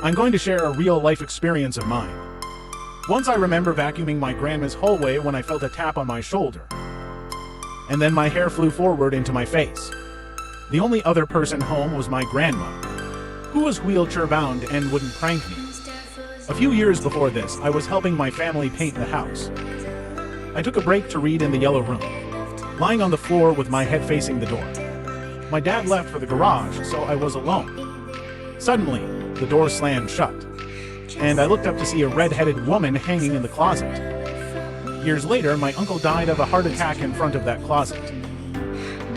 I'm going to share a real-life experience of mine. Once I remember vacuuming my grandma's hallway when I felt a tap on my shoulder. And then my hair flew forward into my face. The only other person home was my grandma, who was wheelchair-bound and wouldn't prank me. A few years before this, I was helping my family paint the house. I took a break to read in the yellow room, lying on the floor with my head facing the door. My dad left for the garage, so I was alone. Suddenly, the door slammed shut, and I looked up to see a red-headed woman hanging in the closet. Years later, my uncle died of a heart attack in front of that closet.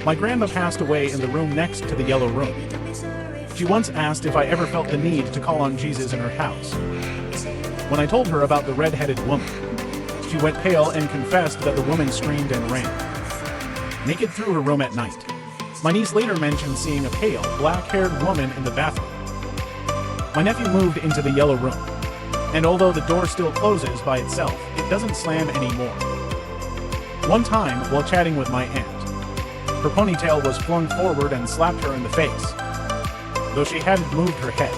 My grandma passed away in the room next to the yellow room. She once asked if I ever felt the need to call on Jesus in her house. When I told her about the red-headed woman, she went pale and confessed that the woman screamed and ran, naked through her room at night. My niece later mentioned seeing a pale, black-haired woman in the bathroom. My nephew moved into the yellow room, and although the door still closes by itself, it doesn't slam anymore. One time, while chatting with my aunt, her ponytail was flung forward and slapped her in the face, though she hadn't moved her head.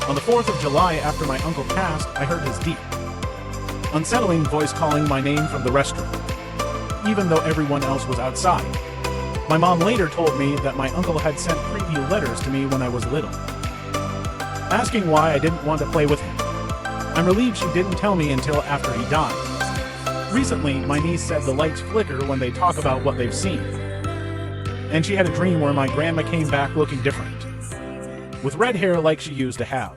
On the 4th of July, after my uncle passed, I heard his deep, unsettling voice calling my name from the restroom, even though everyone else was outside. My mom later told me that my uncle had sent creepy letters to me when I was little, asking why I didn't want to play with him. I'm relieved she didn't tell me until after he died. Recently, my niece said the lights flicker when they talk about what they've seen, and she had a dream where my grandma came back looking different, with red hair like she used to have.